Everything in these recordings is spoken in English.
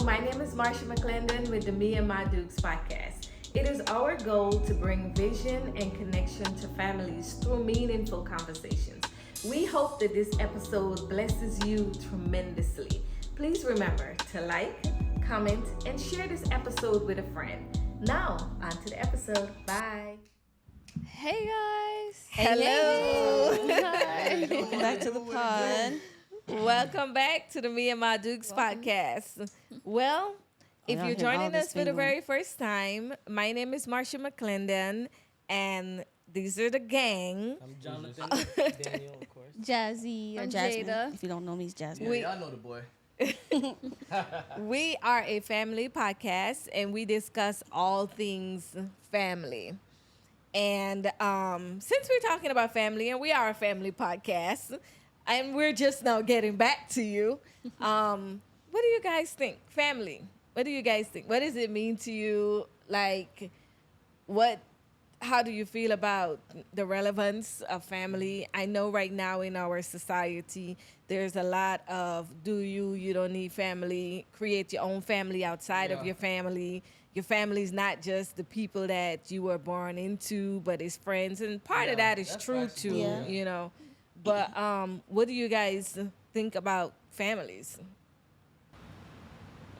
my name is Marsha McClendon with the Me and My Dukes podcast. It is our goal to bring vision and connection to families through meaningful conversations. We hope that this episode blesses you tremendously. Please remember to like, comment, and share this episode with a friend. Now, on to the episode. Bye. Hey guys. Hello. Hi. Welcome back to the pod. Welcome back to the Me and My Dukes podcast. Well, if you're joining us for the very first time, my name is Marsha McClendon, and these are the gang. I'm Jonathan. Daniel, of course. Jazzy or I'm Jasmine. Jada. If you don't know me, it's Jasmine. Yeah, y'all know the boy. We are a family podcast, and we discuss all things family. And since we're talking about family, and we are a family podcast, and we're just now getting back to you, what do you guys think? Family. What do you guys think? What does it mean to you? Like, how do you feel about the relevance of family? I know right now in our society, there's a lot of you don't need family, create your own family outside of your family. Your family's not just the people that you were born into, but it's friends. And part of that is true too, you know. But what do you guys think about families?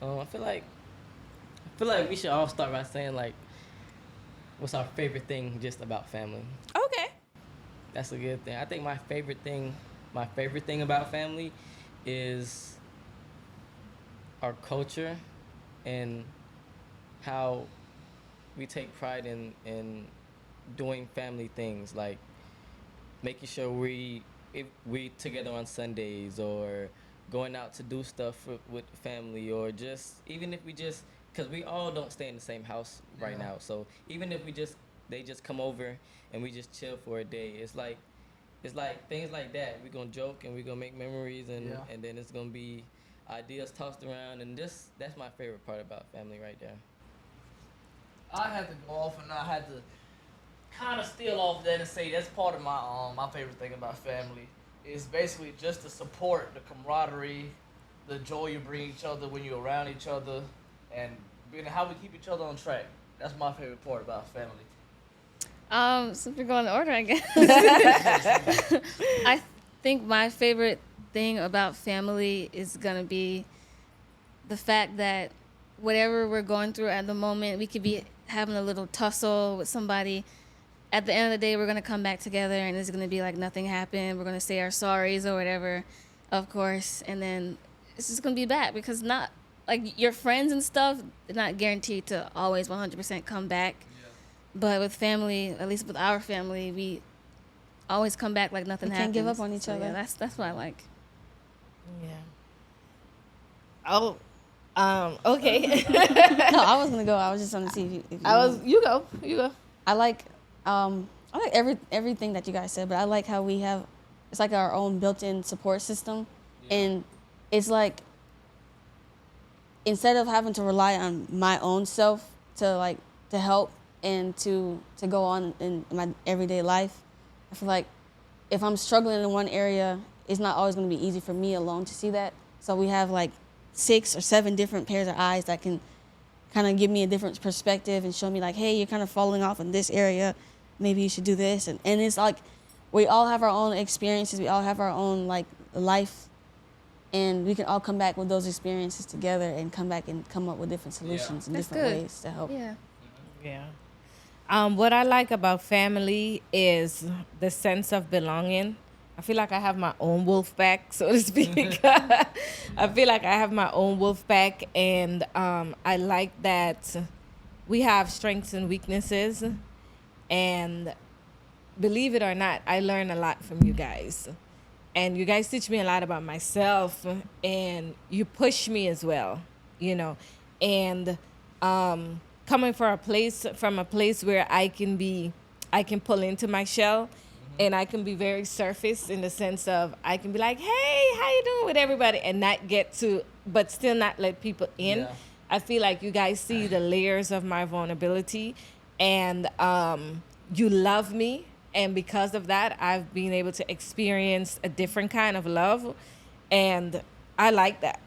I feel like we should all start by saying like, what's our favorite thing just about family? Okay. That's a good thing. I think my favorite thing about family is our culture and how we take pride in doing family things, like making sure we together on Sundays, or going out to do stuff with family, or just even if we just, because we all don't stay in the same house right now, so even if they just come over and we just chill for a day, it's like things like that. We're gonna joke and we're gonna make memories, and then it's gonna be ideas tossed around, and that's my favorite part about family right there. I had to go off, and I had to kind of steal off that and say that's part of my favorite thing about family is basically just the support, the camaraderie, the joy you bring each other when you're around each other, and how we keep each other on track. That's my favorite part about family. Since we're going in order, I guess. I think my favorite thing about family is gonna be the fact that whatever we're going through at the moment, we could be having a little tussle with somebody. At the end of the day, we're gonna come back together, and it's gonna be like nothing happened. We're gonna say our sorries or whatever, of course, and then it's just gonna be back, because not like your friends and stuff, they're not guaranteed to always 100% come back. But with family, at least with our family, we always come back like nothing happens. Can't give up on each other. Yeah, that's what I like. Yeah. Oh, okay. No, I was gonna go. I was just gonna see if you. You go. I like everything that you guys said, but I like how we have, it's like our own built-in support system, and it's like instead of having to rely on my own self to help and to go on in my everyday life, I feel like if I'm struggling in one area, it's not always going to be easy for me alone to see that. So we have like 6 or 7 different pairs of eyes that can kind of give me a different perspective and show me like, hey, you're kind of falling off in this area. Maybe you should do this. And it's like we all have our own experiences. We all have our own like life. And we can all come back with those experiences together and come back and come up with different solutions and That's different good. ways to help. Yeah. Yeah. What I like about family is the sense of belonging. I feel like I have my own wolf pack, so to speak. I feel like I have my own wolf pack, and I like that we have strengths and weaknesses. And believe it or not, I learn a lot from you guys. And you guys teach me a lot about myself, and you push me as well, you know. And coming from a place where I can pull into my shell, and I can be very surface in the sense of I can be like, hey, how you doing with everybody, and not get to, but still not let people in. Yeah. I feel like you guys see the layers of my vulnerability, and you love me. And because of that, I've been able to experience a different kind of love. And I like that.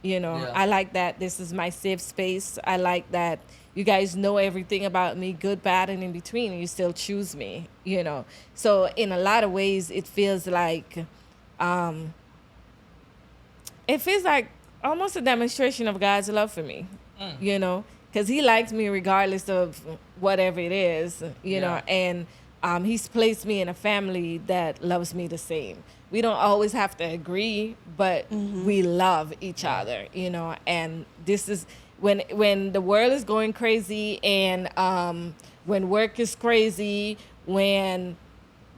You know, Yeah. I like that this is my safe space. I like that you guys know everything about me, good, bad, and in between, and you still choose me, you know. So in a lot of ways, it feels like almost a demonstration of God's love for me, you know, because he likes me regardless of whatever it is, you know, and he's placed me in a family that loves me the same. We don't always have to agree, but we love each other, you know, and this is when the world is going crazy and when work is crazy, when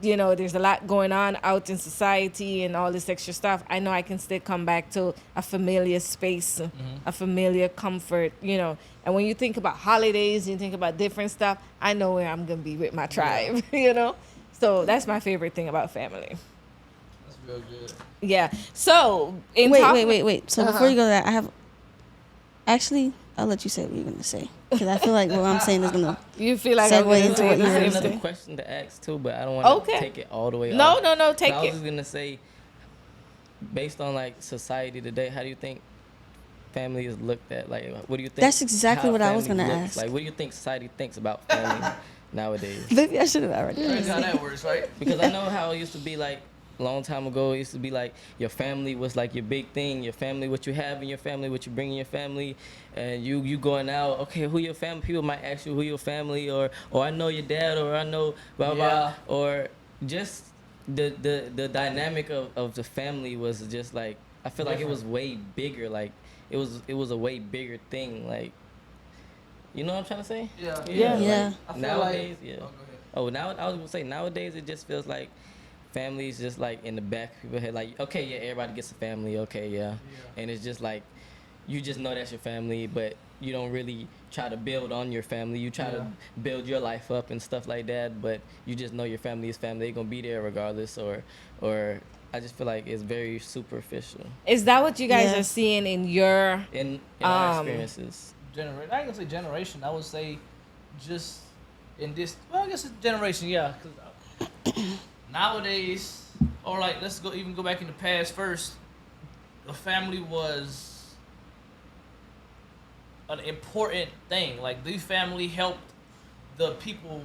you know, there's a lot going on out in society and all this extra stuff, I know I can still come back to a familiar space, a familiar comfort, you know. And when you think about holidays, you think about different stuff, I know where I'm going to be with my tribe, you know. So that's my favorite thing about family. That's real good. Yeah. So, Wait. So before you go to that, I have... Actually, I'll let you say what you're going to say. Because I feel like what I'm saying is going to... You feel like segue I'm gonna into say what the you I same have were another thing? question to ask too, but I don't want to Okay. take it all the way No, off. take I was it. just gonna say, based on like society today, how do you think family is looked at? Like, what do you think? That's exactly how what I was family gonna looks ask. Like, what do you think society thinks about family nowadays? Maybe I should have already... That's how that works, right? Because I know how it used to be like a long time ago. It used to be like your family was like your big thing. Your family, what you have in your family, what you bring in your family, and you going out. Okay, who your family? People might ask you who your family, or I know your dad, or I know blah blah, Yeah. or just the dynamic of the family was just like, I feel like it was way bigger. Like it was a way bigger thing. Like, you know what I'm trying to say? Yeah. Yeah. I feel Nowadays, like, yeah. Oh, go ahead. Oh, now I was gonna say nowadays it just feels like families just like in the back of people's head. Like, okay, yeah, everybody gets a family. Okay, yeah, and it's just like you just know that's your family, but you don't really try to build on your family. You try to build your life up and stuff like that, but you just know your family is family. They're gonna be there regardless. Or I just feel like it's very superficial Is that what you guys Yeah. are seeing in your in our experiences. I ain't gonna say generation. I would say just in this. Well, I guess it's generation. Yeah. 'Cause nowadays, or like let's go back in the past first. The family was an important thing. Like the family helped the people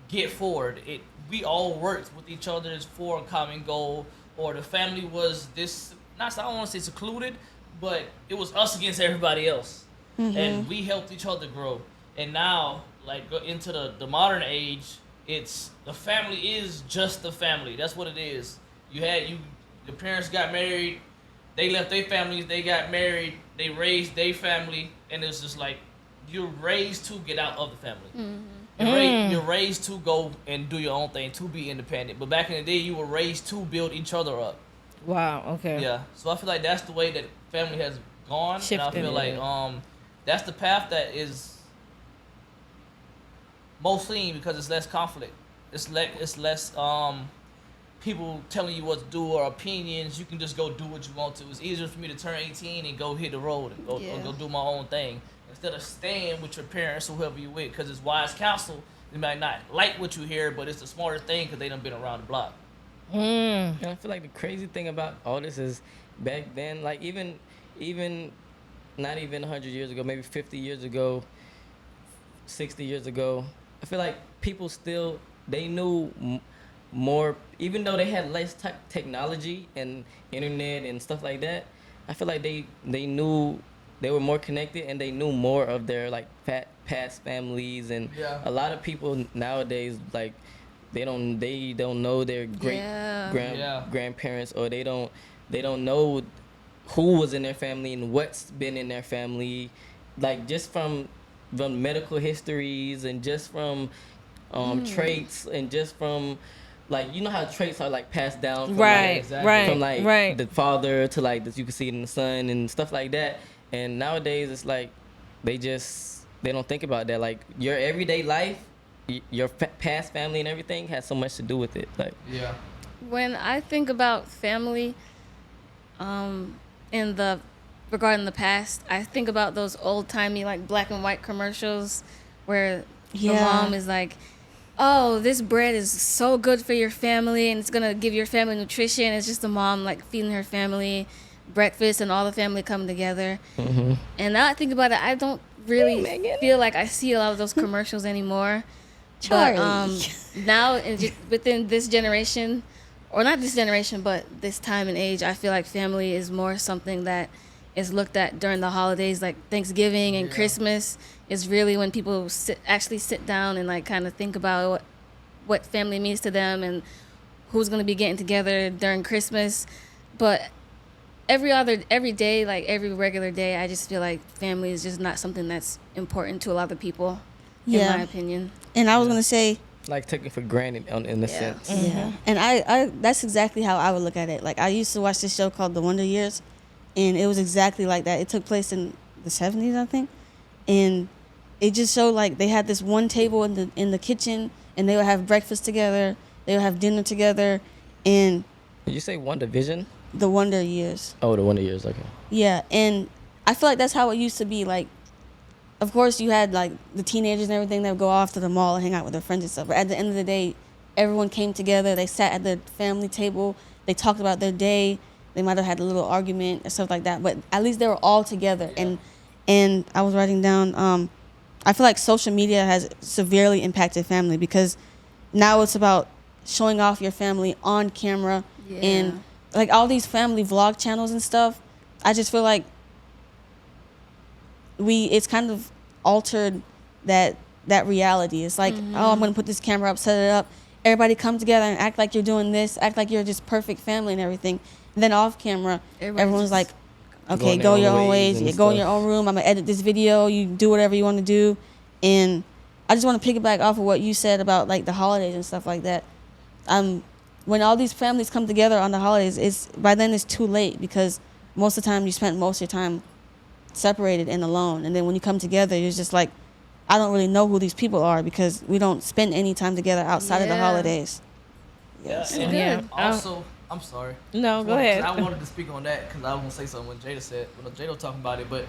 get forward. We all worked with each other for a common goal. Or the family was this. I don't want to say secluded, but it was us against everybody else, and we helped each other grow. And now, like go into the modern age, it's the family is just the family. That's what it is. Your parents got married, they left their families, they got married, they raised their family, and it's just like you're raised to get out of the family. You're raised to go and do your own thing, to be independent. But back in the day, you were raised to build each other up. wow? Okay. Yeah. So I feel like that's the way that family has gone, and I Shifted. feel like that's the path that is most seen because it's less conflict. It's less people telling you what to do or opinions. You can just go do what you want to. It's easier for me to turn 18 and go hit the road and go do my own thing instead of staying with your parents or whoever you with, because it's wise counsel. They might not like what you hear, but it's the smarter thing because they done been around the block. And I feel like the crazy thing about all this is back then, like even not even 100 years ago, maybe 50 years ago, 60 years ago, I feel like people still, they knew more, even though they had less technology and internet and stuff like that. I feel like they knew, they were more connected and they knew more of their like past families, and a lot of people nowadays, like they don't know their great grandparents, or they don't know who was in their family and what's been in their family, like just from medical histories and just from traits and just from, like, you know how traits are like passed down from from the father to like that, you can see it in the son and stuff like that. And nowadays it's like they don't think about that. Like your everyday life, your past family and everything has so much to do with it. Like When I think about family, regarding the past, I think about those old timey like black and white commercials where the mom is like, "Oh, this bread is so good for your family and it's gonna give your family nutrition." It's just the mom like feeding her family breakfast and all the family come together. And now I think about it, I don't really feel like I see a lot of those commercials anymore. Charlie. But now within this generation, or not this generation, but this time and age, I feel like family is more something that is looked at during the holidays, like Thanksgiving and Christmas is really when people actually sit down and like kind of think about what family means to them and who's going to be getting together during Christmas. But every day, like every regular day, I just feel like family is just not something that's important to a lot of people, in my opinion. And I was going to say, Like taken for granted in a sense. yeah. And I that's exactly how I would look at it. Like I used to watch this show called The Wonder Years, and it was exactly like that. It took place in the 70s, I think. And it just showed like they had this one table in the kitchen, and they would have breakfast together, they would have dinner together, and Did you say One Division? The Wonder Years. Oh, the Wonder Years. Okay. Yeah, and I feel like that's how it used to be. Like, of course, you had like the teenagers and everything that would go off to the mall and hang out with their friends and stuff. But at the end of the day, everyone came together. They sat at the family table. They talked about their day. They might have had a little argument and stuff like that. But at least they were all together. And I was writing down. I feel like social media has severely impacted family because now it's about showing off your family on camera and like all these family vlog channels and stuff. I just feel like it's kind of altered that reality. It's like, oh, I'm gonna put this camera up, set it up. Everybody come together and act like you're doing this, act like you're just perfect family and everything. And then off camera, everyone's like, okay, go your own ways. Yeah, go in your own room. I'm gonna edit this video. You do whatever you want to do. And I just want to piggyback off of what you said about like the holidays and stuff like that. When all these families come together on the holidays, by then it's too late because most of the time you spent most of your time separated and alone. And then when you come together, you're just like, I don't really know who these people are because we don't spend any time together outside of the holidays. Yes. Yeah. And also, I'm sorry. No, go ahead. I wanted to speak on that because I was going to say something when Jada said, when Jada was talking about it. But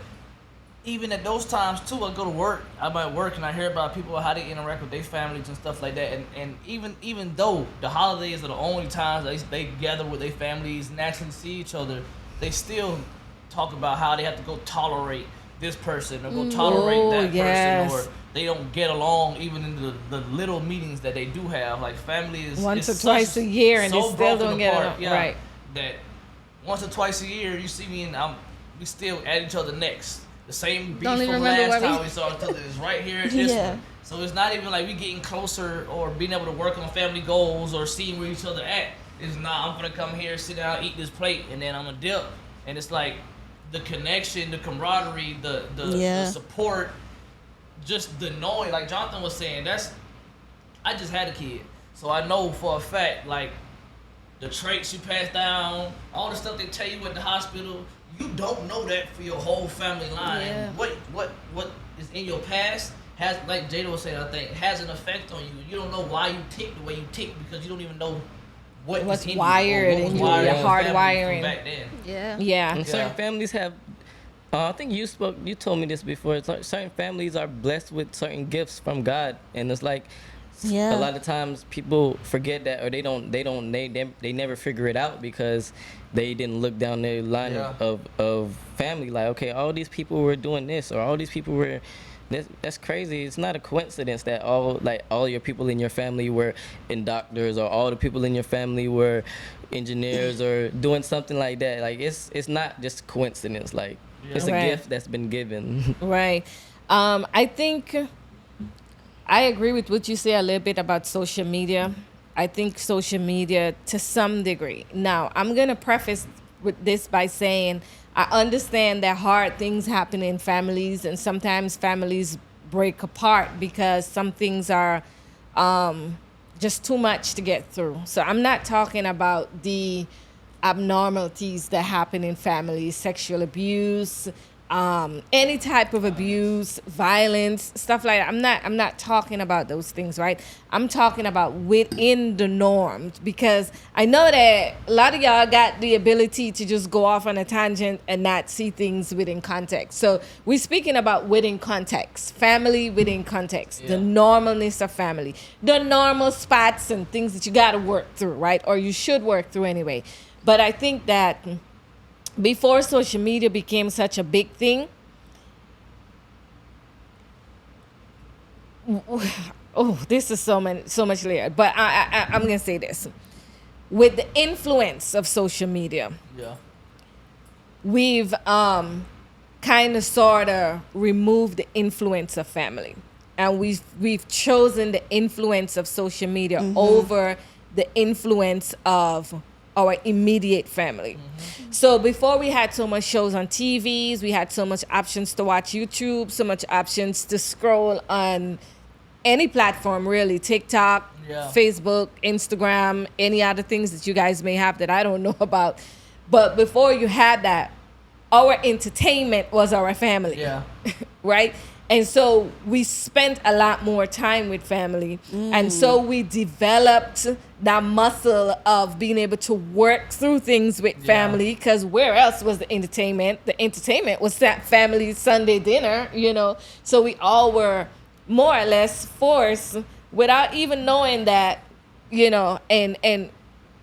even at those times, too, I go to work. I'm at work and I hear about people, how they interact with their families and stuff like that. And even though the holidays are the only times they gather with their families and actually see each other, they still talk about how they have to go tolerate this person or go tolerate that person, or they don't get along even in the little meetings that they do have. Like family is once or twice a year, and they still don't get along. Yeah, Right. That once or twice a year, you see me and we still at each other next. The same beef Don't even from remember last where time we saw each other is right here at this Yeah. one. So it's not even like we getting closer or being able to work on family goals or seeing where each other at. It's not, I'm gonna come here, sit down, eat this plate, and then I'm gonna dip. And it's like the connection, the camaraderie, the support, just the knowing, like Jonathan was saying, I just had a kid. So I know for a fact, like, the traits you pass down, all the stuff they tell you at the hospital, you don't know that for your whole family line. Yeah. And what is in your past has, like Jada was saying, I think, has an effect on you. You don't know why you tick the way you tick because you don't even know what's in wired you, or in what was you, wired your in hard family wiring. from back then. Yeah. And certain families have, I think you told me this before. It's like certain families are blessed with certain gifts from God, and it's like a lot of times people forget that, or they never figure it out because they didn't look down their line of family. Like, okay, all these people were doing this, or all these people were. That's crazy. It's not a coincidence that all your people in your family were in doctors, or all the people in your family were engineers, or doing something like that. Like it's not just coincidence. Like it's a gift that's been given. Right. I think I agree with what you say a little bit about social media. I think social media to some degree. Now, I'm going to preface with this by saying I understand that hard things happen in families, and sometimes families break apart because some things are just too much to get through. So I'm not talking about the abnormalities that happen in families, sexual abuse, any type of abuse, violence, stuff like that. I'm not talking about those things, right? I'm talking about within the norms, because I know that a lot of y'all got the ability to just go off on a tangent and not see things within context. So we're speaking about within context, family within context, the normalness of family, the normal spots and things that you got to work through, right? Or you should work through anyway. But I think that before social media became such a big thing, oh, this is so much layered. But I'm gonna say this: with the influence of social media, Yeah. we've kind of sort of removed the influence of family, and we've chosen the influence of social media over the influence of our immediate family. So before we had so much shows on TVs, we had so much options to watch YouTube, so much options to scroll on any platform really, TikTok, Yeah. Facebook, Instagram, any other things that you guys may have that I don't know about. But before you had that, our entertainment was our family. Yeah. Right? And so we spent a lot more time with family. And so we developed that muscle of being able to work through things with family, because where else was the entertainment? The entertainment was that family Sunday dinner, you know. So we all were more or less forced without even knowing that, you know, and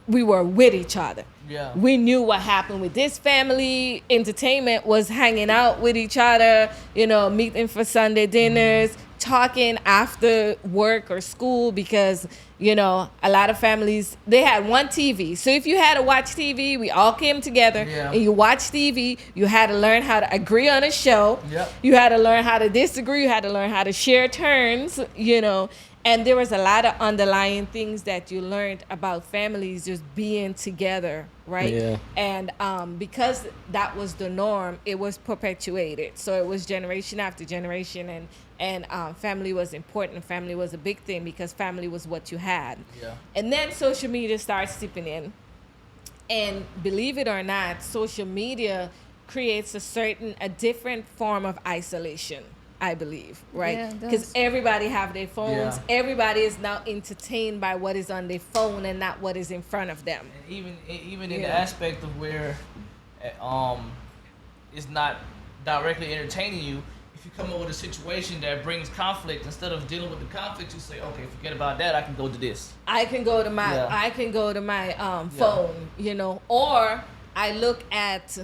we were with each other. Yeah. We knew what happened with this family. Entertainment was hanging out with each other, you know, meeting for Sunday dinners, talking after work or school, because, you know, a lot of families, they had one TV. So if you had to watch TV, we all came together Yeah. and you watched TV. You had to learn how to agree on a show. Yep. You had to learn how to disagree. You had to learn how to share turns, you know. And there was a lot of underlying things that you learned about families just being together, right? Yeah. And because that was the norm, it was perpetuated. So it was generation after generation, and family was important. Family was a big thing because family was what you had. Yeah. And then social media starts seeping in. And believe it or not, social media creates a different form of isolation, I believe, right? Yeah, it does. Because everybody have their phones. Yeah. Everybody is now entertained by what is on their phone and not what is in front of them. And even in the Yeah. aspect of where it's not directly entertaining you, if you come up with a situation that brings conflict, instead of dealing with the conflict, you say, okay, forget about that, I can go to this. I can go to my phone, you know, or I look at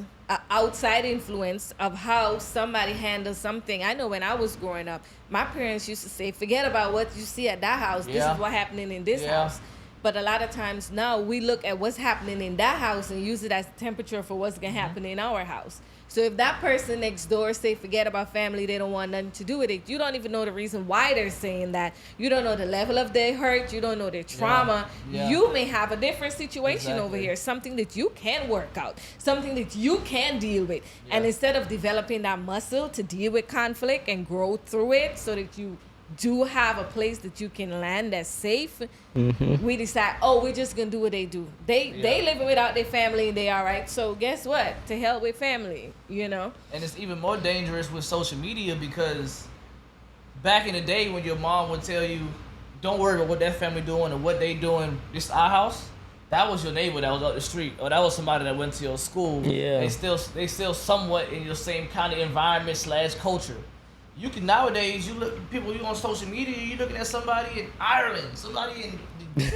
outside influence of how somebody handles something. I know when I was growing up, my parents used to say, forget about what you see at that house. This Yeah. is what happening in this Yeah. house. But a lot of times now we look at what's happening in that house and use it as temperature for what's going to happen in our house. So if that person next door say forget about family, they don't want nothing to do with it, you don't even know the reason why they're saying that. You don't know the level of their hurt. You don't know their trauma. Yeah. You may have a different situation over Exactly. here, something that you can work out, something that you can deal with. And Yeah. instead of developing that muscle to deal with conflict and grow through it so that you do have a place that you can land that's safe, we decide, oh, we're just gonna do what they do. They living without their family and they all right. So guess what? To hell with family, you know? And it's even more dangerous with social media because back in the day when your mom would tell you, don't worry about what that family doing or what they doing, this is our house, that was your neighbor that was up the street, or that was somebody that went to your school. Yeah. They still somewhat in your same kind of environment / culture. You can nowadays, you look people you on social media, you looking at somebody in Ireland, somebody in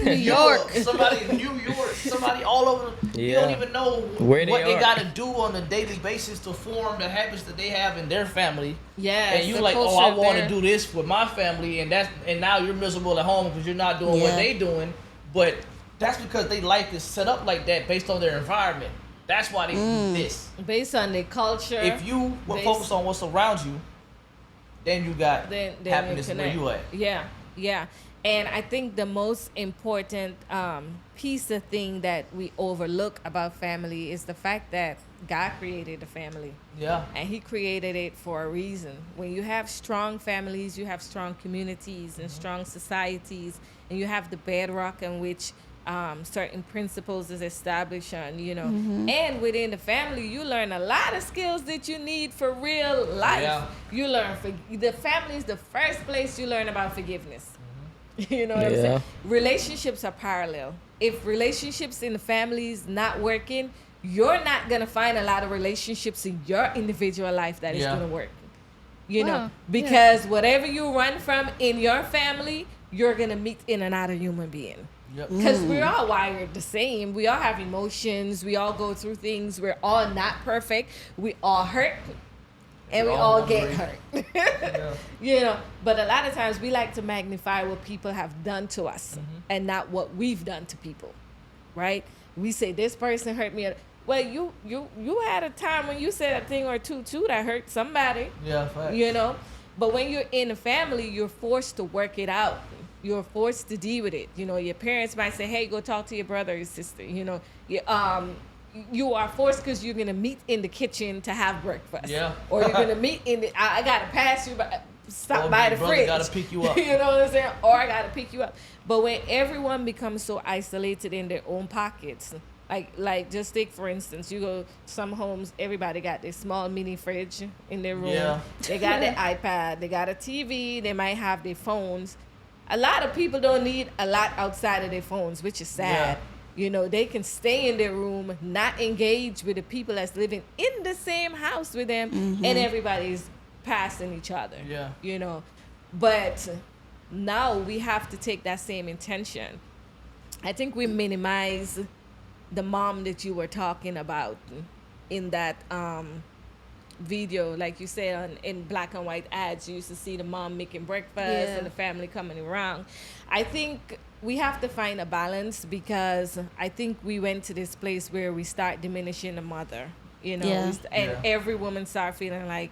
New York, somebody in New York, somebody all over. You don't Yeah. even know Where what they they are. got to do on a daily basis to form the habits that they have in their family. Yes, And you the like, oh, culture I want to there. do this with my family, and now you're miserable at home because you're not doing what Yeah. they doing. But that's because they life is set up like that based on their environment. That's why they do this. Based on their culture. If you will based- focus on what's around you, then you got then happiness you where connect. you at. Yeah. And I think the most important piece of thing that we overlook about family is the fact that God created the family. Yeah. And he created it for a reason. When you have strong families, you have strong communities and strong societies, and you have the bedrock in which certain principles is established on, you know. And within the family, you learn a lot of skills that you need for real life. Yeah. You learn, the family is the first place you learn about forgiveness. You know what I'm Yeah. saying? Relationships are parallel. If relationships in the family is not working, you're not gonna find a lot of relationships in your individual life that is Yeah. gonna work. You know, Wow. because whatever you run from in your family, you're gonna meet in another human being. Yep. Because we're all wired the same. We all have emotions. We all go through things. We're all not perfect. We all hurt. And we all get hurt. You know, but a lot of times we like to magnify what people have done to us and not what we've done to people, right? We say this person hurt me. Well, you had a time when you said a thing or two too that hurt somebody. Yeah, facts. You know, but when you're in a family, you're forced to work it out. You're forced to deal with it. You know, your parents might say, "Hey, go talk to your brother or your sister." You know, you are forced because you're gonna meet in the kitchen to have breakfast. Yeah. Or you're gonna meet in the. I gotta pass you by. Stop Or by your the brother fridge. gotta pick you up. You know what I'm saying? Or I gotta pick you up. But when everyone becomes so isolated in their own pockets, like just take for instance, you go some homes, everybody got this small mini fridge in their room. Yeah. They got their iPad, they got a TV, they might have their phones. A lot of people don't need a lot outside of their phones, which is sad. You know, they can stay in their room, not engage with the people that's living in the same house with them, and everybody's passing each other. Yeah. You know, but now we have to take that same intention. I think we minimize the mom that you were talking about in that video, like you said, in black and white ads, you used to see the mom making breakfast and the family coming around. I think we have to find a balance, because I think we went to this place where we start diminishing the mother, you know, and every woman start feeling like,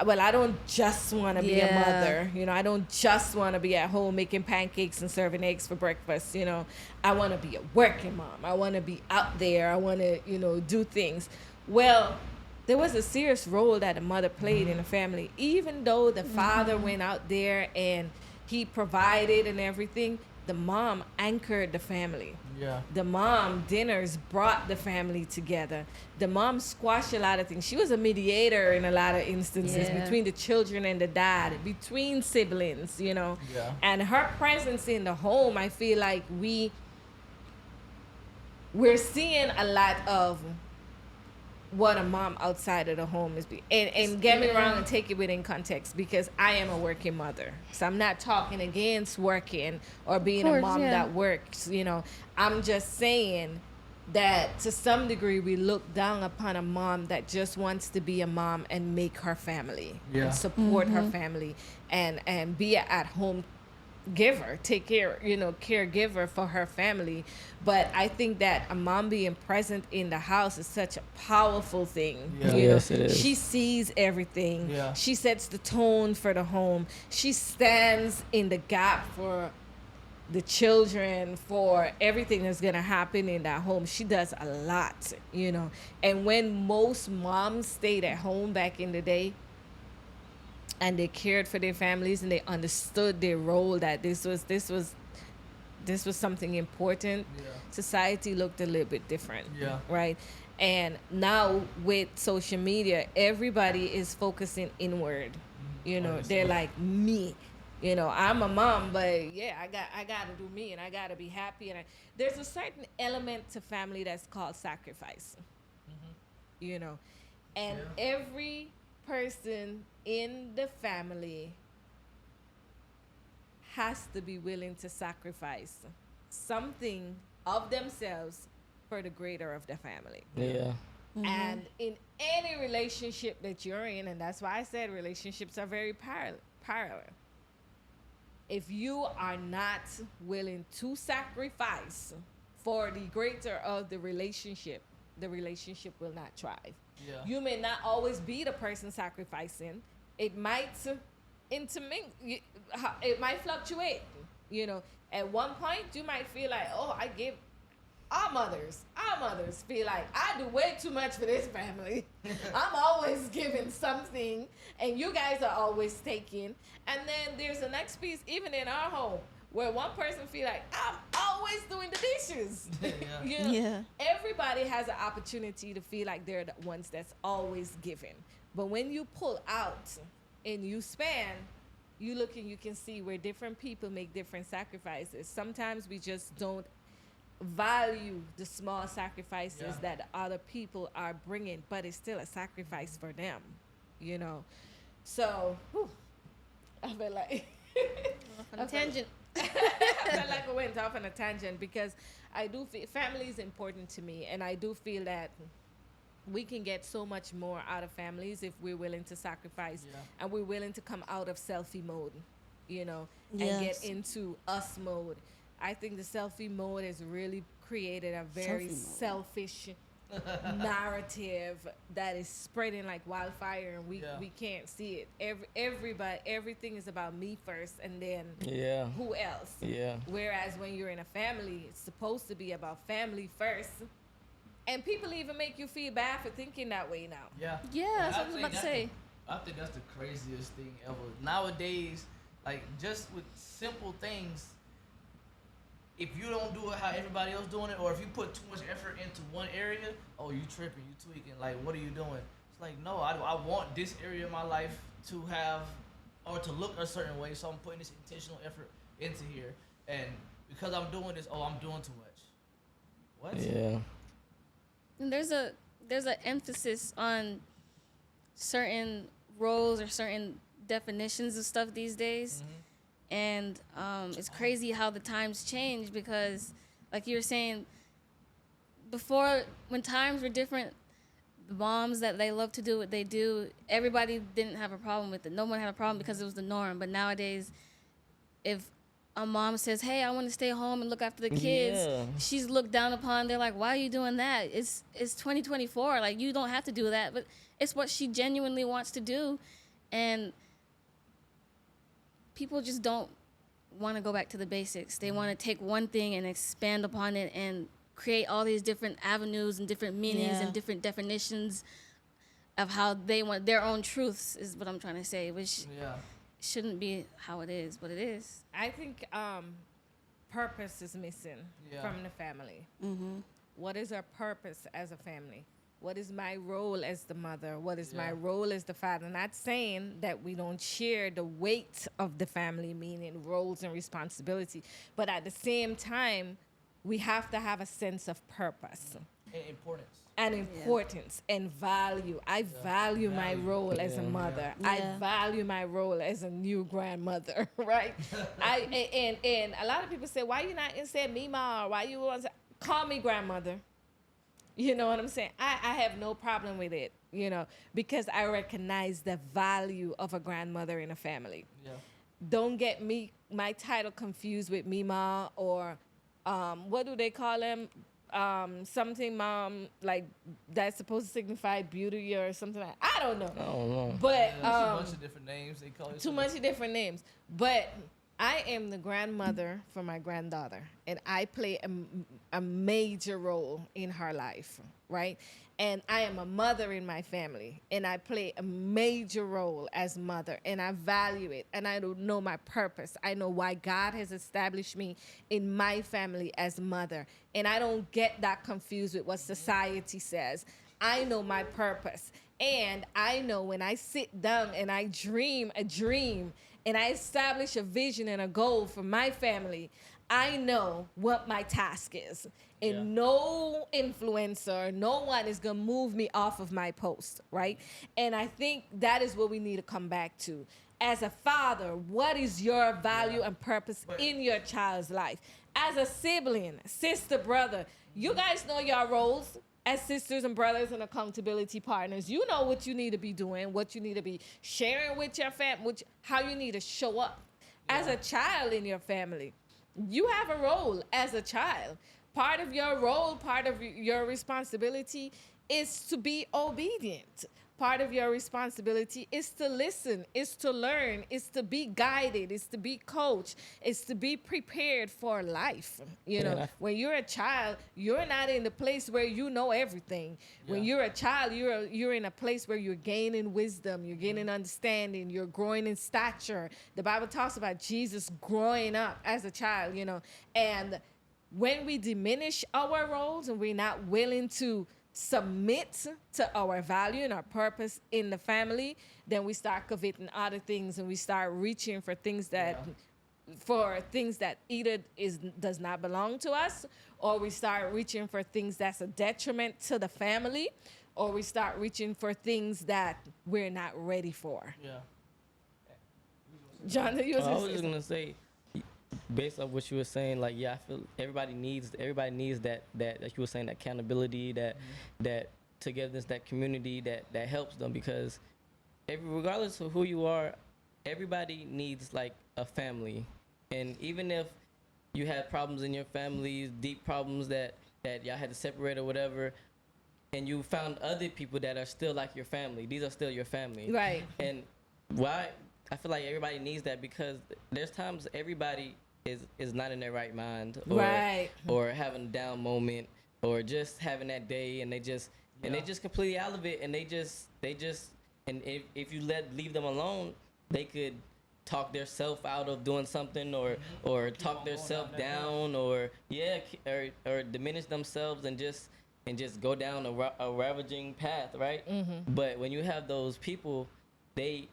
well, I don't just want to be a mother, you know, I don't just want to be at home making pancakes and serving eggs for breakfast, you know, I want to be a working mom, I want to be out there, I want to, you know, do things. Well, there was a serious role that a mother played in the family. Even though the father went out there and he provided and everything, the mom anchored the family. Yeah. The mom dinners brought the family together. The mom squashed a lot of things. She was a mediator in a lot of instances between the children and the dad, between siblings, you know. Yeah. And her presence in the home, I feel like we're seeing a lot of what a mom outside of the home is and get me wrong and take it within context, because I am a working mother, so I'm not talking against working or being a mom that works, you know. I'm just saying that to some degree we look down upon a mom that just wants to be a mom and make her family and support her family and be at home giver, take care, you know, caregiver for her family. But I think that a mom being present in the house is such a powerful thing. Yeah. You Yes, know, it is. she sees everything. Yeah. She sets the tone for the home. She stands in the gap for the children, for everything that's gonna happen in that home. She does a lot, you know. And when most moms stayed at home back in the day, and they cared for their families and they understood their role, that this was something important, society looked a little bit different. Right? And now with social media, everybody is focusing inward. You know, they're like, me, you know, I'm a mom, but I gotta do me, and I gotta be happy, and there's a certain element to family that's called sacrifice. You know, and every person in the family has to be willing to sacrifice something of themselves for the greater of the family. Yeah. And in any relationship that you're in, and that's why I said relationships are very parallel. If you are not willing to sacrifice for the greater of the relationship will not thrive. Yeah. You may not always be the person sacrificing. It might intermingle. It might fluctuate. You know, at one point you might feel like, oh, I give. Our mothers feel like I do way too much for this family. I'm always giving something, and you guys are always taking. And then there's the next piece, even in our home, where one person feel like I'm always doing the dishes. You know? Everybody has an opportunity to feel like they're the ones that's always giving. But when you pull out and you span, you look and you can see where different people make different sacrifices. Sometimes we just don't value the small sacrifices that other people are bringing, but it's still a sacrifice for them, you know. So, I feel like On a tangent. I felt like I went off on a tangent because I do feel family is important to me, and I do feel that we can get so much more out of families if we're willing to sacrifice Yeah. and we're willing to come out of selfie mode, and Yes. get into us mode. I think the selfie mode has really created a very Selfie mode. selfish narrative that is spreading like wildfire, and we can't see it. Everything is about me first, and then Yeah. who else? Yeah. Whereas when you're in a family, it's supposed to be about family first. And people even make you feel bad for thinking that way now. Yeah. Yeah, that's what I was think about to that's say. I think that's the craziest thing ever. Nowadays, like just with simple things, if you don't do it how everybody else doing it, or if you put too much effort into one area, oh, you tripping, you tweaking. Like, what are you doing? It's like, no, I want this area of my life to have or to look a certain way, so I'm putting this intentional effort into here. And because I'm doing this, oh, I'm doing too much. What? Yeah. And there's a emphasis on certain roles or certain definitions of stuff these days. And it's crazy how the times change because, like you were saying, before, when times were different, the moms that they love to do what they do, everybody didn't have a problem with it. No one had a problem because it was the norm. But nowadays, if a mom says, "Hey, I want to stay home and look after the kids," Yeah. she's looked down upon. They're like, "Why are you doing that? It's 2024. Like, you don't have to do that." But it's what she genuinely wants to do, and people just don't want to go back to the basics. They want to take one thing and expand upon it and create all these different avenues and different meanings Yeah. and different definitions of how they want their own truths, is what I'm trying to say, which Yeah. shouldn't be how it is, but it is. I think purpose is missing Yeah. from the family. What is our purpose as a family? What is my role as the mother? What is my Yeah. role as the father? Not saying that we don't share the weight of the family, meaning roles and responsibility, but at the same time, we have to have a sense of purpose And importance. and importance and value. I value my Value. role as a Yeah. mother. Yeah. I value my role as a new grandmother, right? And a lot of people say, why you not say Mima, or why you want to call me grandmother? You know what I'm saying? I have no problem with it, because I recognize the value of a grandmother in a family. Yeah. Don't get my title confused with Mima or what do they call them? Something mom, like that's supposed to signify beauty or something like I don't know. I don't know. But There's a bunch of different names they call it. too much different names. But I am the grandmother for my granddaughter, and I play a major role in her life, right? And I am a mother in my family, and I play a major role as mother, and I value it, and I don't know my purpose. I know why God has established me in my family as mother, and I don't get that confused with what society says. I know my purpose. And I know when I sit down and I dream a dream and I establish a vision and a goal for my family, I know what my task is. And Yeah. no influencer, no one is going to move me off of my post, right? And I think that is what we need to come back to. As a father, what is your value and purpose in your child's life? As a sibling, sister, brother, you guys know your roles as sisters and brothers and accountability partners. You know what you need to be doing, what you need to be sharing with your family, how you need to show up. As a child in your family, you have a role as a child. Part of your role, part of your responsibility is to be obedient. Part of your responsibility is to listen, is to learn, is to be guided, is to be coached, is to be prepared for life. Yeah. When you're a child, you're not in the place where you know everything. When Yeah. you're a child, you're in a place where you're gaining wisdom, you're gaining understanding, you're growing in stature. The Bible talks about Jesus growing up as a child, And when we diminish our roles and we're not willing to submit to our value and our purpose in the family, then we start coveting other things and we start reaching for things that either does not belong to us, or we start reaching for things that's a detriment to the family, or we start reaching for things that we're not ready for. Yeah. John, you I was just gonna say, based on what you were saying, like yeah, I feel everybody needs that you were saying, that accountability, that togetherness, that community that helps them, because regardless of who you are, everybody needs like a family. And even if you had problems in your family, deep problems that y'all had to separate or whatever, and you found other people that are still like your family, these are still your family. Right. And why I feel like everybody needs that, because there's times everybody is not in their right mind, or Right. or having a down moment, or just having that day, and they just completely out of it, and they just and if you leave them alone, they could talk their self out of doing something, or talk their self down, or or diminish themselves, and just go down a ravaging path, right? But when you have those people, they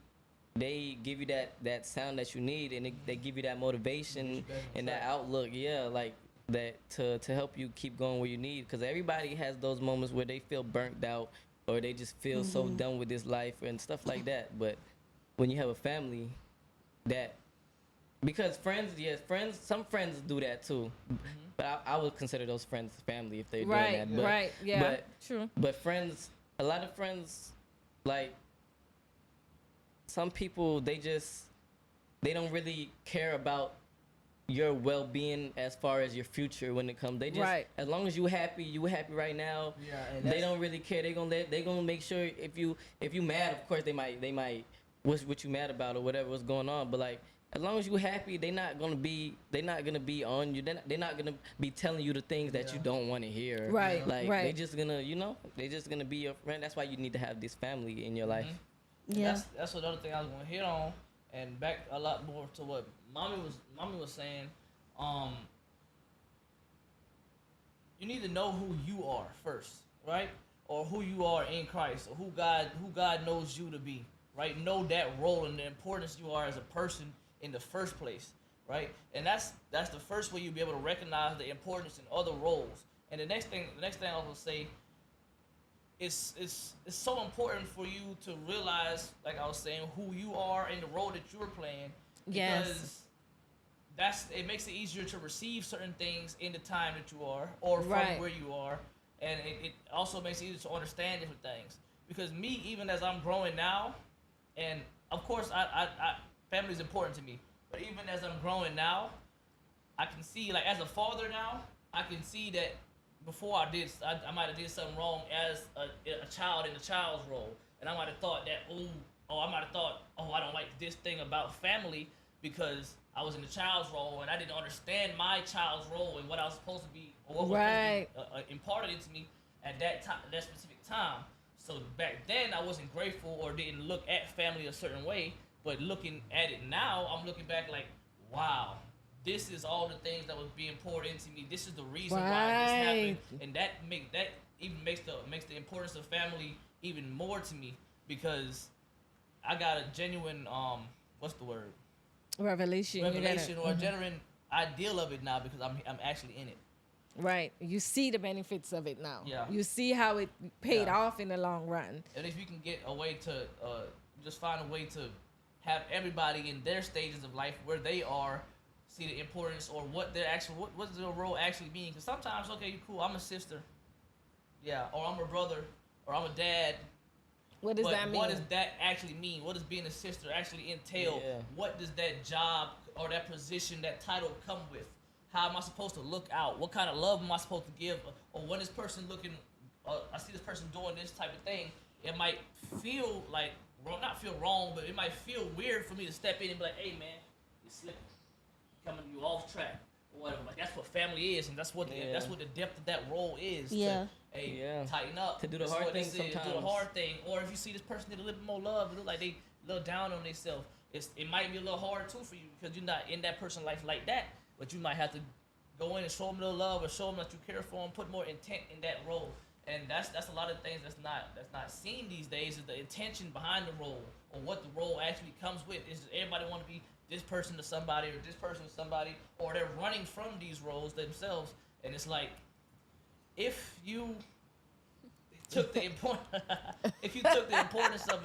give you that sound that you need, and they give you that motivation and that outlook, like that to help you keep going where you need. Because everybody has those moments where they feel burnt out, or they just feel so done with this life and stuff like that. But when you have a family, because friends, some friends do that too, but I would consider those friends family if they're doing that. But, Right. Yeah. True. But friends, a lot of friends, like some people, they don't really care about your well-being as far as your future when it comes. They just, as long as you happy right now. Yeah, and they don't really care. They gonna make sure if you mad, of course they might what you mad about or whatever was going on. But like, as long as you happy, they're not gonna be on you. They're not gonna be telling you the things that you don't want to hear. Right. Like Right. they just gonna be your friend. That's why you need to have this family in your life. Yeah. That's another thing I was gonna hit on, and back a lot more to what mommy was saying. You need to know who you are first, right? Or who you are in Christ, or who God knows you to be, right? Know that role and the importance you are as a person in the first place, right? And that's the first way you'll be able to recognize the importance in other roles. And the next thing I will say, it's so important for you to realize, like I was saying, who you are in the role that you're playing. Yes. Because it makes it easier to receive certain things in the time that you are, or from where you are. And it also makes it easier to understand different things. Because me, even as I'm growing now, and of course family is important to me, but even as I'm growing now, I can see, like as a father now, I can see that before I might have did something wrong as a child in the child's role, and I might have thought that I don't like this thing about family because I was in the child's role and I didn't understand my child's role and what I was supposed to be, or what was supposed to be imparted into me at that time, that specific time. So back then I wasn't grateful or didn't look at family a certain way, but looking at it now, I'm looking back like, wow, this is all the things that was being poured into me. This is the reason why this happened, and that even makes the importance of family even more to me, because I got a genuine what's the word? Revelation or a genuine ideal of it now, because I'm actually in it. Right. You see the benefits of it now. Yeah. You see how it paid off in the long run. And if you can get a way to just find a way to have everybody in their stages of life where they are see the importance, or what does their role actually mean. Because sometimes, okay, cool, I'm a sister, or I'm a brother, or I'm a dad. What does that mean? What does that actually mean? What does being a sister actually entail? Yeah. What does that job or that position, that title come with? How am I supposed to look out? What kind of love am I supposed to give? Or when this person looking, I see this person doing this type of thing, it might feel like, not feel wrong, but it might feel weird for me to step in and be like, hey man, you slipping, coming you off track, or whatever. Like, that's what family is, and that's what the depth of that role is. Yeah. Tighten up. To do the hard thing sometimes. Do the hard thing. Or if you see this person need a little bit more love, it look like they a little down on themselves. It might be a little hard too for you, because you're not in that person's life like that. But you might have to go in and show them a little love, or show them that you care for them, put more intent in that role. And that's a lot of things that's not seen these days, is the intention behind the role, or what the role actually comes with. Is everybody want to be this person to somebody, or this person to somebody, or they're running from these roles themselves. And it's like, if you took the importance of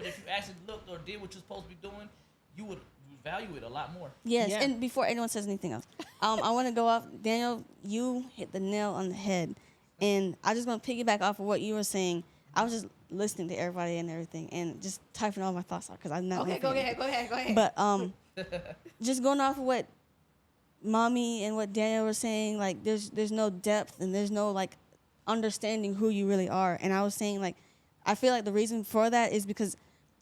it, if you actually looked or did what you're supposed to be doing, you would value it a lot more. Yes, Yeah. and before anyone says anything else, I want to go off. Daniel, you hit the nail on the head, and I just want to piggyback off of what you were saying. I was just listening to everybody and everything, and just typing all my thoughts out because I'm not. Okay, go ahead. But just going off of what Mommy and what Daniel were saying, like there's no depth and there's no like understanding who you really are. And I was saying like I feel like the reason for that is because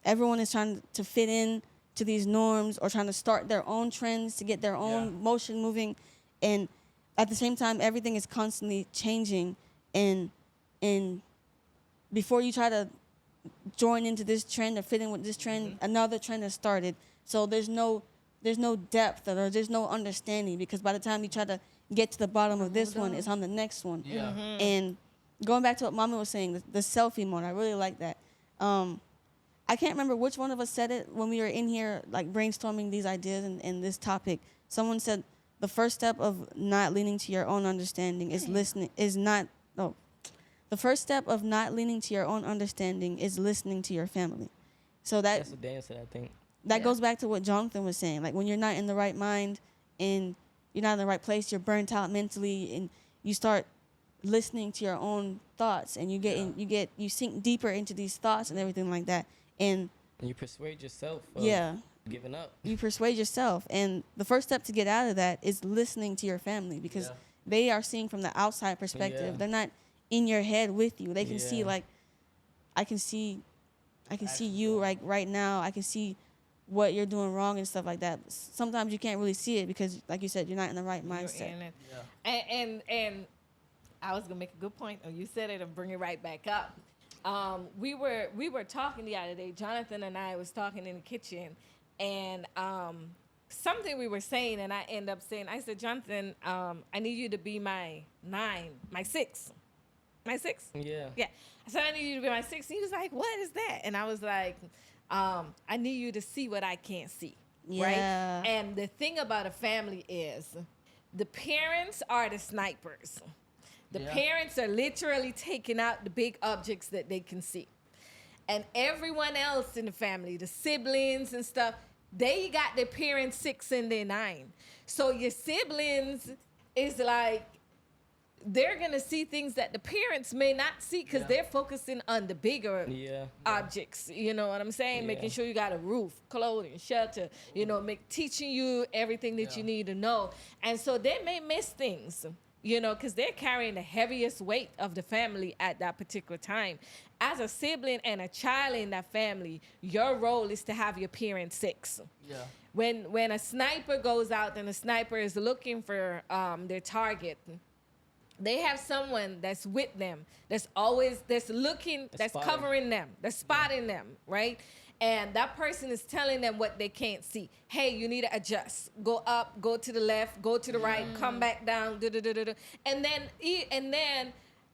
everyone is trying to fit in to these norms or trying to start their own trends to get their own motion moving, and at the same time everything is constantly changing, and before you try to join into this trend or fit in with this trend, another trend has started. So there's no depth or there's no understanding, because by the time you try to get to the bottom of this one, it's on the next one. Yeah. And going back to what Mama was saying, the selfie mode, I really like that. I can't remember which one of us said it when we were in here, like brainstorming these ideas and this topic. Someone said the first step of not leaning to your own understanding is listening. The first step of not leaning to your own understanding is listening to your family. So That's what Daniel said, I think. that goes back to what Jonathan was saying. Like when you're not in the right mind and you're not in the right place, you're burnt out mentally, and you start listening to your own thoughts, and you sink deeper into these thoughts and everything like that. And you persuade yourself of giving up. you persuade yourself. And the first step to get out of that is listening to your family, because they are seeing from the outside perspective. Yeah. They're not in your head with you. They can see, Yeah. like, I can see you right now. I can see what you're doing wrong and stuff like that. But sometimes you can't really see it because, like you said, you're not in the right You're mindset. in it. Yeah. And I was gonna make a good point. Oh, you said it and bring it right back up. We were talking the other day. Jonathan and I was talking in the kitchen, and something we were saying, and I end up saying, I said, Jonathan, I need you to be my 9, my 6. My 6? Yeah. Yeah. I said, I need you to be my 6. He was like, what is that? And I was like, I need you to see what I can't see. Yeah. Right? And the thing about a family is the parents are the snipers. The Yeah. parents are literally taking out the big objects that they can see. And everyone else in the family, the siblings and stuff, they got their parents 6 and their 9. So your siblings is like, they're going to see things that the parents may not see because they're focusing on the bigger objects. You know what I'm saying? Yeah. Making sure you got a roof, clothing, shelter, teaching you everything that you need to know. And so they may miss things, because they're carrying the heaviest weight of the family at that particular time. As a sibling and a child in that family, your role is to have your parents 6. Yeah. When a sniper goes out and a sniper is looking for their target, they have someone that's with them, that's looking, that's spotting. covering them, that's spotting them, right? And that person is telling them what they can't see. Hey, you need to adjust. Go up, go to the left, go to the right, come back down,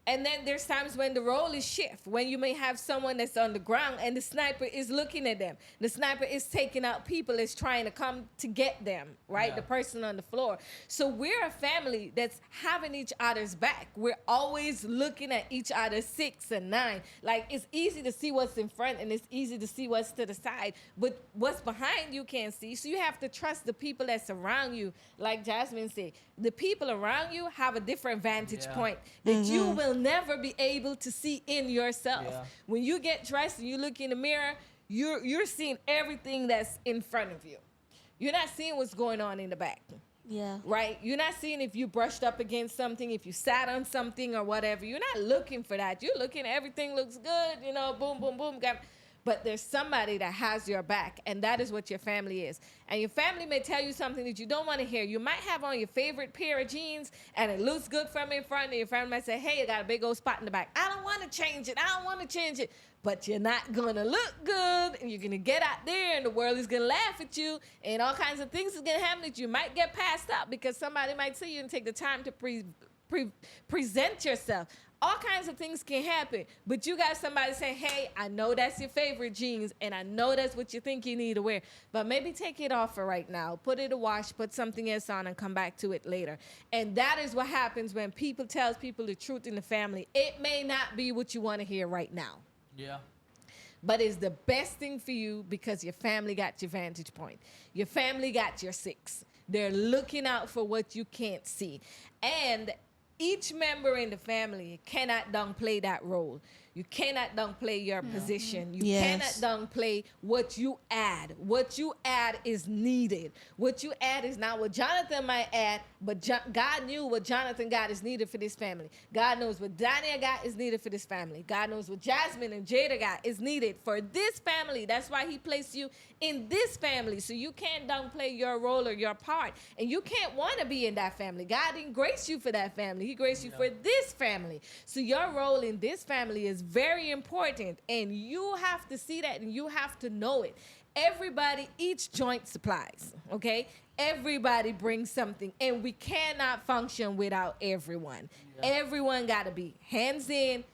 and then there's times when the role is shift, when you may have someone that's on the ground and the sniper is looking at them. The sniper is taking out people, is trying to come to get them, right? Yeah. The person on the floor. So we're a family that's having each other's back. We're always looking at each other 6 and 9. Like, it's easy to see what's in front and it's easy to see what's to the side, but what's behind you can't see. So you have to trust the people that surround you. Like Jasmine said, the people around you have a different vantage point that you will never be able to see in yourself. Yeah. When you get dressed and you look in the mirror, you're seeing everything that's in front of you. You're not seeing what's going on in the back. Yeah. Right? You're not seeing if you brushed up against something, if you sat on something or whatever. You're not looking for that. You're looking, everything looks good, boom, boom, boom. But there's somebody that has your back, and that is what your family is. And your family may tell you something that you don't want to hear. You might have on your favorite pair of jeans, and it looks good from in front, and your family might say, hey, you got a big old spot in the back. I don't want to change it. But you're not going to look good, and you're going to get out there, and the world is going to laugh at you, and all kinds of things is going to happen that you might get passed up because somebody might see you and take the time to present yourself. All kinds of things can happen, but you got somebody say, hey, I know that's your favorite jeans, and I know that's what you think you need to wear, but maybe take it off for right now. Put it in a wash, put something else on, and come back to it later. And that is what happens when people tells people the truth in the family. It may not be what you want to hear right now. Yeah. but it's the best thing for you because your family got your vantage point. Your family got your six. They're looking out for what you can't see. And each member in the family cannot downplay that role. You cannot downplay your position. You Yes. cannot downplay what you add. What you add is needed. What you add is not what Jonathan might add, but God knew what Jonathan got is needed for this family. God knows what Daniel got is needed for this family. God knows what Jasmine and Jada got is needed for this family. That's why he placed you in this family. So you can't downplay your role or your part. And you can't want to be in that family. God didn't grace you for that family. He graced you for this family. So your role in this family is very important. And you have to see that and you have to know it. Everybody, each joint supplies, okay? Everybody brings something. And we cannot function without everyone. Everyone got to be hands in,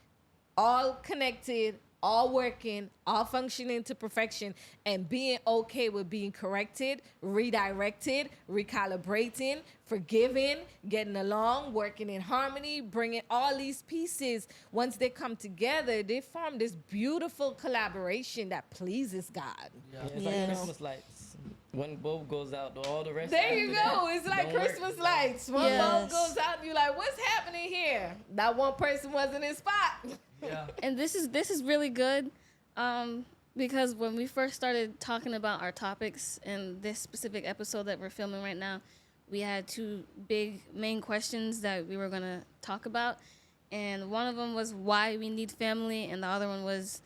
all connected, all working, all functioning to perfection, and being okay with being corrected, redirected, recalibrating, forgiving, getting along, working in harmony, bringing all these pieces. Once they come together, they form this beautiful collaboration that pleases God. Yeah, it's Yes. like Christmas lights. One bulb goes out, all the rest. There you after go. that It's like don't work. Christmas lights. One Yes. bulb goes out, and you're like, what's happening here? That one person wasn't in spot. Yeah. And this is really good, because when we first started talking about our topics in this specific episode that we're filming right now, we had two big main questions that we were gonna talk about, and one of them was why we need family, and the other one was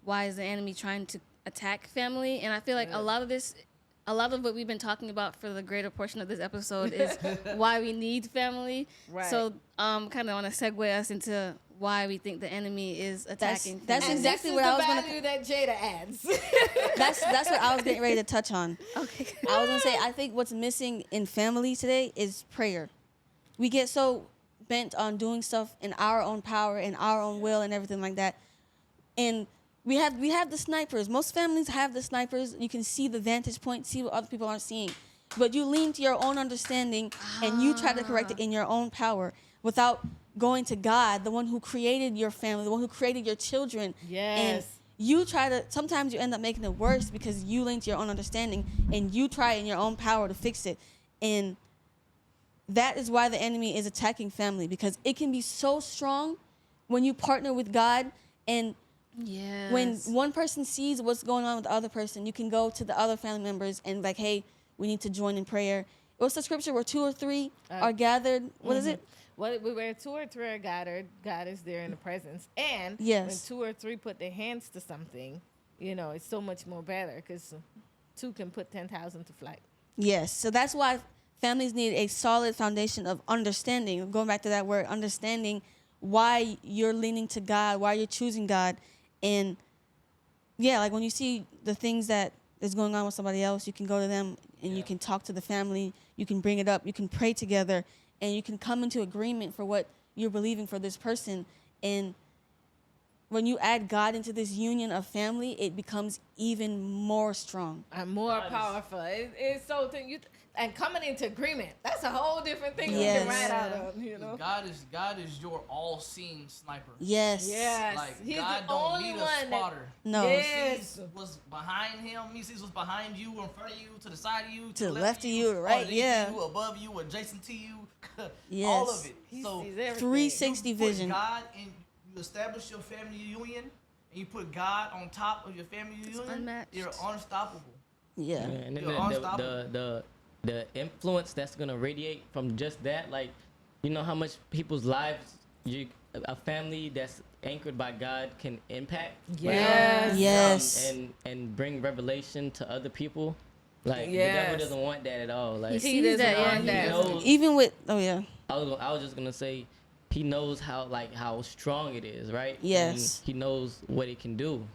why is the enemy trying to attack family? And I feel like a lot of what we've been talking about for the greater portion of this episode is why we need family. Right. So kind of want to segue us into why we think the enemy is attacking. that's And exactly this what is I the was gonna. value that Jada adds. That's what I was getting ready to touch on. Okay. I was gonna say I think what's missing in family today is prayer. We get so bent on doing stuff in our own power and our own will and everything like that, and we have the snipers. Most families have the snipers. You can see the vantage point, see what other people aren't seeing, but you lean to your own understanding and you try to correct it in your own power without going to God, the one who created your family, the one who created your children. Yes. And you try to, sometimes you end up making it worse because you lean to your own understanding and you try in your own power to fix it. And that is why the enemy is attacking family, because it can be so strong when you partner with God, and Yes. when one person sees what's going on with the other person, you can go to the other family members and like, hey, we need to join in prayer. What's the scripture where 2 or 3 are gathered? What is it? Well, where 2 or 3 are gathered, God is there in the presence. And Yes. when 2 or 3 put their hands to something, it's so much more better because 2 can put 10,000 to flight. Yes. So that's why families need a solid foundation of understanding. Going back to that word, understanding why you're leaning to God, why you're choosing God. And yeah, like when you see the things that is going on with somebody else, you can go to them and you can talk to the family, you can bring it up, you can pray together, and you can come into agreement for what you're believing for this person. And when you add God into this union of family, it becomes even more strong. And more powerful. It's so and coming into agreement. That's a whole different thing we Yes. can write out of, God is your all-seeing sniper. Yes. Yes. Like He's God the don't only need a one that- spotter. No. He Yes. sees what's behind him. He sees what's behind you, in front of you, to the side of you, To the left of you, right, underneath yeah. you, above you, adjacent to you. Yes. All of it. He So sees everything. 360 you put vision. God in, you establish your family union, and you put God on top of your family union. unmatched. You're unstoppable. Yeah. Yeah, and then You're unstoppable. the influence that's gonna radiate from just that, like, how much people's lives a family that's anchored by God can impact. Yes. Yes. And bring revelation to other people. Like the Yes. devil doesn't want that at all. Like He He sees doesn't that, want yeah. he that. knows. Even with I was just gonna say, he knows how strong it is, right? Yes. And he knows what it can do,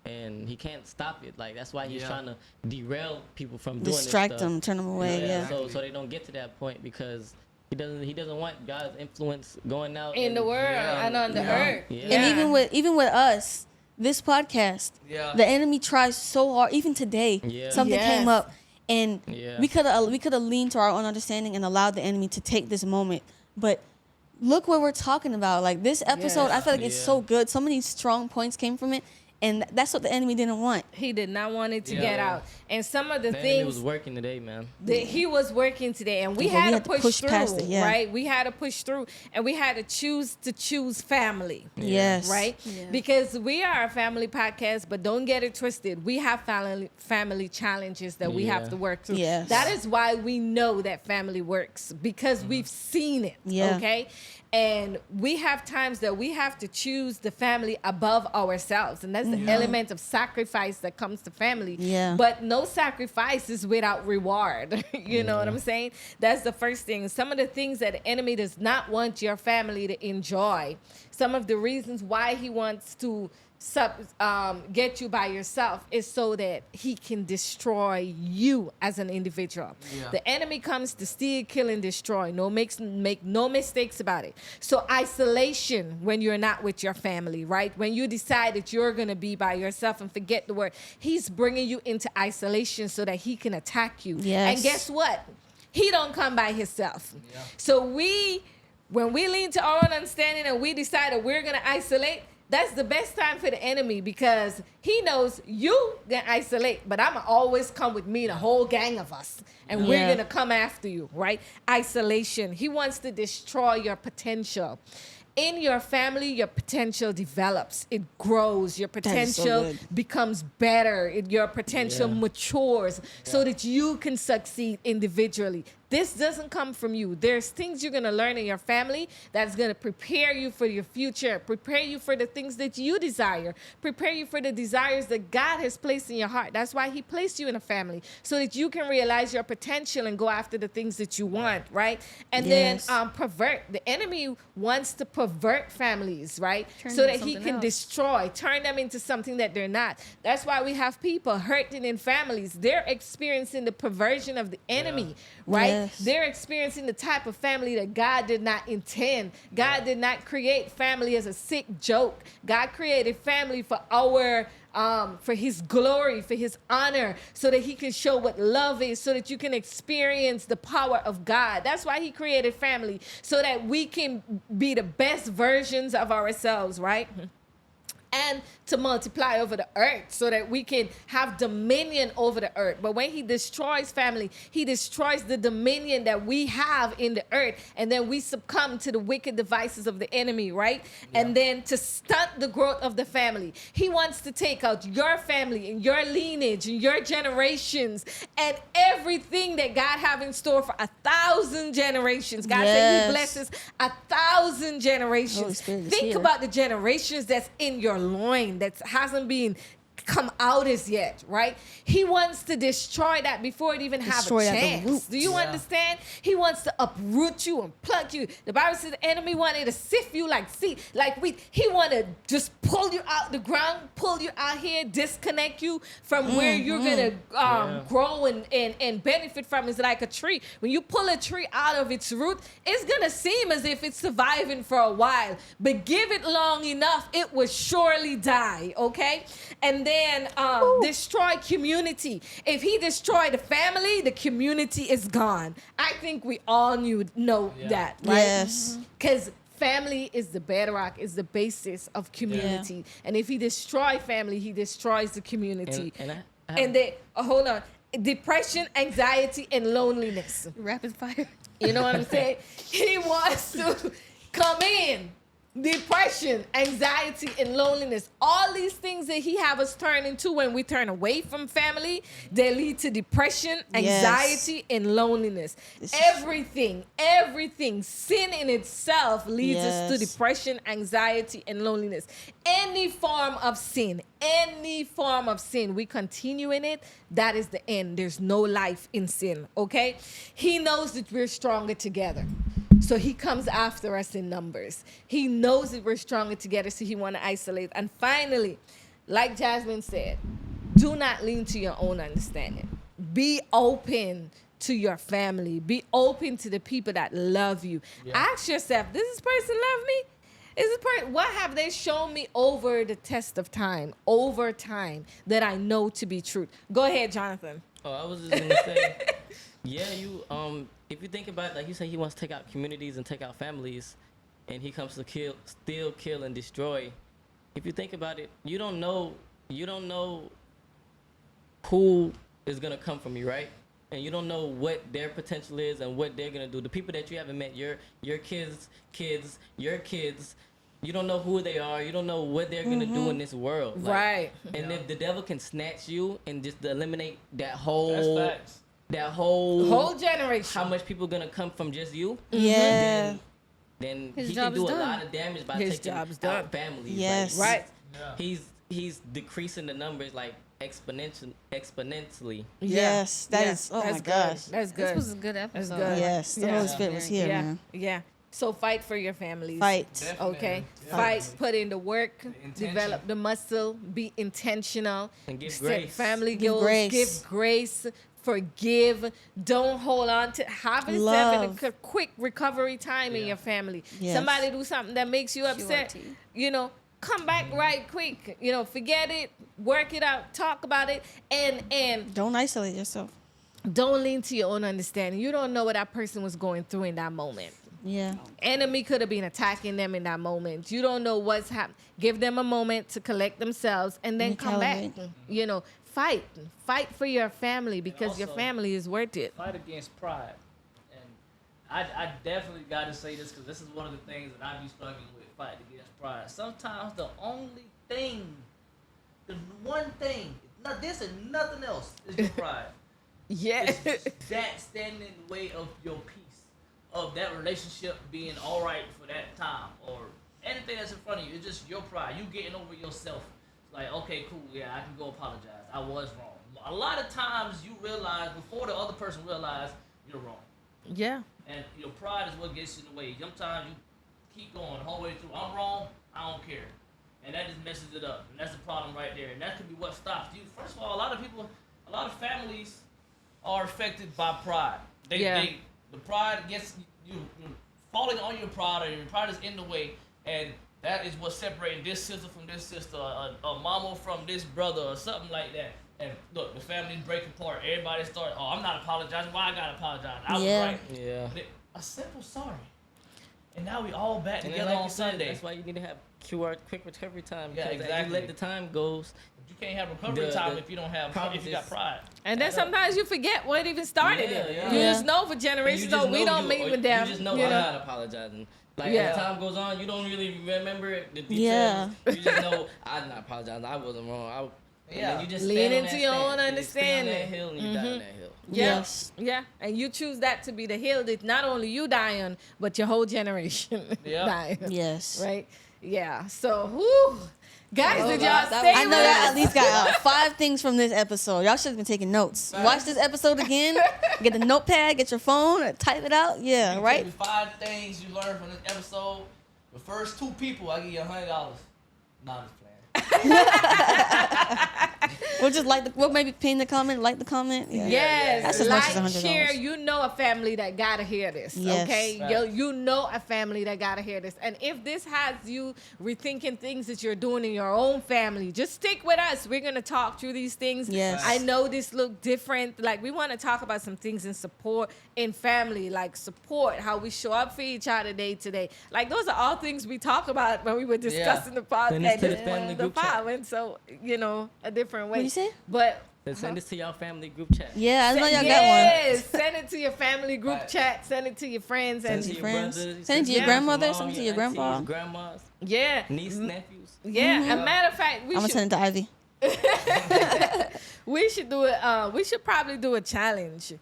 and he can't stop it. Like that's why he's Yeah. trying to derail people from doing distract this stuff. them, turn them away. Yeah. So they don't get to that point because he doesn't want God's influence going out In the world and on the earth. Yeah. And even with us, this podcast, Yeah. the enemy tries so hard. Even today, Yeah. something Yes. came up, and Yeah. we could have leaned to our own understanding and allowed the enemy to take this moment. But look what we're talking about. Like this episode, Yes. I feel like it's Yeah. so good. So many strong points came from it, And that's what the enemy didn't want. He did not want it to Yeah. get out. And some of the The enemy was things working today, man. that he was working today, and we Yeah, had to push through, past it, yeah. right? We had to push through, and we had to choose family. Yes. Right? Yeah. Because we are a family podcast, but don't get it twisted. We have family challenges that we have Yeah. to work through. Yes. That is why we know that family works, because we've seen it. Yeah. Okay? And we have times that we have to choose the family above ourselves. And that's the element of sacrifice that comes to family. Yeah. But no sacrifice is without reward. You know what I'm saying? That's the first thing. Some of the things that the enemy does not want your family to enjoy. Some of the reasons why he wants to get you by yourself is so that he can destroy you as an individual. Yeah. The enemy comes to steal, kill, and destroy. Make no mistakes about it. So isolation when you're not with your family, right? When you decide that you're going to be by yourself and forget the word, he's bringing you into isolation so that he can attack you. Yes. And guess what? He don't come by himself. Yeah. So when we lean to our own understanding and we decide that we're going to isolate, that's the best time for the enemy, because he knows you can isolate, but I'm going to always come with me, the whole gang of us, and we're Yeah. going to come after you, right? Isolation. He wants to destroy your potential. In your family, your potential develops. It grows. Your is so potential good. becomes better. Your potential Yeah. matures so that you can succeed individually. This doesn't come from you. There's things you're going to learn in your family that's going to prepare you for your future, prepare you for the things that you desire, prepare you for the desires that God has placed in your heart. That's why he placed you in a family, so that you can realize your potential and go after the things that you want, right? And Yes. then pervert. The enemy wants to pervert families, right? Turn So them that he something can else. destroy, turn them into something that they're not. That's why we have people hurting in families. They're experiencing the perversion of the enemy, right? Yes. They're experiencing the type of family that God did not intend. God did not create family as a sick joke. God created family for for his glory, for his honor, so that he can show what love is, so that you can experience the power of God. That's why he created family, so that we can be the best versions of ourselves, right? And to multiply over the earth, so that we can have dominion over the earth. But when he destroys family, he destroys the dominion that we have in the earth, and then we succumb to the wicked devices of the enemy, right? And then to stunt the growth of the family, he wants to take out your family and your lineage and your generations and everything that God have in store for 1,000 generations. God said Yes. he blesses 1,000 Holy generations. Spirit is Think here. about the generations that's in your loin that hasn't been come out as yet, right? He wants to destroy that before it even have a Destroy at the chance. root. Do you understand? He wants to uproot you and pluck you. The Bible says the enemy wanted to sift you like seed, like wheat. He wanted to just pull you out the ground, pull you out here, disconnect you from where you're gonna grow and benefit from. It's like a tree. When you pull a tree out of its root, it's gonna seem as if it's surviving for a while, but give it long enough, it will surely die. Okay, and then destroy community. If he destroyed the family, the community is gone. I think we all know that, right? Yes. Because family is the bedrock, is the basis of community. And if he destroys family, he destroys the community. And they hold on. Depression, anxiety, and loneliness. Rapid fire. You know what I'm saying? He wants to come in. Depression, anxiety, and loneliness. All these things that he have us turn into when we turn away from family, they lead to depression, anxiety, and loneliness. Everything, sin in itself leads us to depression, anxiety, and loneliness. Any form of sin, we continue in it, that is the end. There's no life in sin, okay? He knows that we're stronger together. So he comes after us in numbers. He knows that we're stronger together, so he want to isolate. And finally, like Jasmine said, do not lean to your own understanding. Be open to your family. Be open to the people that love you. Ask yourself, does this person love me? What have they shown me over the test of time, over time, that I know to be truth? Go ahead, Jonathan. Oh, I was just gonna say, if you think about it, like you say, he wants to take out communities and take out families, and he comes to steal, kill, and destroy. If you think about it, you don't know you don't know who is gonna come from you, right? And you don't know what their potential is and what they're gonna do. The people that you haven't met, your kids, your kids, you don't know who they are. You don't know what they're gonna do in this world. Like, Right. And if the devil can snatch you and just eliminate that That's whole, facts. that whole, Whole generation. how much people gonna come from just you? Yeah. Then His he job can do is a done. lot of damage by His taking job's out done. families. Yes. Right. Yeah. He's decreasing the numbers like exponentially. Yes. That Yeah. is. Oh That's my good. gosh. That's good. This was a good episode. good. Yes. The Yeah. Holy Spirit was here, yeah. man. Yeah. So fight for your families. Fight. Definitely. Okay. Yeah. Fight. Put in the work. intention. Develop the muscle. Be intentional. And give Set grace. Family Give goals. grace. Give grace. Forgive. Don't hold on to. Have a Love. quick recovery time in Yeah. your family. Yes. Somebody do something that makes you upset. Surety. You know, come back right quick. You know, forget it. Work it out. Talk about it. And Don't isolate yourself. don't lean to your own understanding. You don't know what that person was going through in that moment. Yeah. Enemy could have been attacking them in that moment. You don't know what's happening. Give them a moment to collect themselves and then come back. Recalibrate. You know, fight for your family because your also- family is worth it. Fight against pride. And I definitely got to say this because this is one of the things that I be struggling with, fighting against pride. Sometimes the only thing, the one thing, not this and nothing else, is your pride. Yeah. It's that standing in the way of your peace, of that relationship being all right for that time, or anything that's in front of you. It's just your pride. You getting over yourself. It's like, okay, cool, yeah, I can go apologize. I was wrong. A lot of times you realize before the other person realizes you're wrong. Yeah. And your pride is what gets in the way. Sometimes you keep going the whole way through. I'm wrong. I don't care. And that just messes it up. And that's the problem right there. And that could be what stops you. First of all, a lot of families are affected by pride. The pride gets you falling on your pride, or your pride is in the way. And that is what's separating this sister from this sister, a mama from this brother, or something like that. And look, the family break apart. Everybody start, oh, I'm not apologizing. Why I gotta apologize? I was Yeah. right. Yeah. But a simple sorry. And now we all back And then together like on you said, Sunday. that's why you need to have quick recovery time. Yeah, Because as exactly. you let the time goes. You can't have recovery The- time the if you don't have problem if you got is- pride. And then sometimes you forget what even started Yeah, it. yeah. You Yeah. just know for And generations, you just we know don't you- meet or with them. You just know you I'm know? not apologizing. Like Yeah. as time goes on, you don't really remember the details. Yeah. You just know I'm not apologizing. I wasn't wrong. And Yeah. then you just Lean stand on into that your own stance. You just stay on that understanding. hill and you die on that hill. Yeah. Yes. Yeah. And you choose that to be the hill that not only you die on, but your whole generation Yeah. die on. Yes. Right? Yeah. So, whoo. Guys, did y'all that stay I know with y'all us? at least got 5 things from this episode. Y'all should have been taking notes. Watch this episode again. Get the notepad, get your phone, and type it out. Yeah, You right? tell me 5 things you learned from this episode. The first 2 people, I give you $100. Nah, I'm just playing. We'll maybe pin the comment, like the comment. Yeah. Yes, That's as much as like, $100. share. You know a family that gotta hear this. Yes. Okay, Right. you know a family that gotta hear this. And if this has you rethinking things that you're doing in your own family, just stick with us. We're gonna talk through these things. Yes. I know this look different. Like we want to talk about some things in support in family, like support, how we show up for each other day to day. Like those are all things we talk about when we were discussing the Send this podcast. to the family group chat. And so a different way. What'd you say? But Then send this to y'all family group chat. Yeah, I know y'all yes, send it to your family group Right. chat. Send it to your friends Send and it to your friends. brothers. Send it to your Yeah. grandmother, Mom, send it to your grandpa. aunties, grandmas, yeah, niece, nephews. yeah. As a matter of fact, I'm gonna send it to Ivy. we should do it. We should probably do a challenge.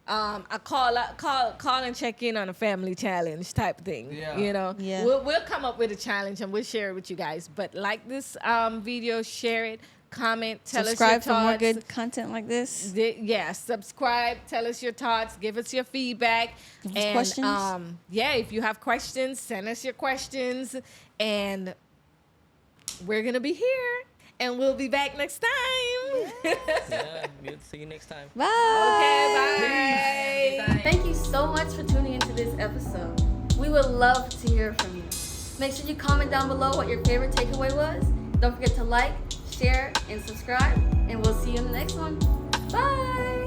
A call and check in on a family challenge type thing. Yeah. You know. Yeah. We'll come up with a challenge and we'll share it with you guys. But like this video, share it, comment, tell Subscribe us for your more thoughts. good content like this. Yeah, subscribe, tell us your thoughts, give us your feedback. Give us and questions. yeah, if you have questions, send us your questions. And we're gonna be here. And we'll be back next time. Yeah, we'll see you next time. Bye. Okay, bye. Thank you so much for tuning into this episode. We would love to hear from you. Make sure you comment down below what your favorite takeaway was. Don't forget to like, share, and subscribe. And we'll see you in the next one. Bye.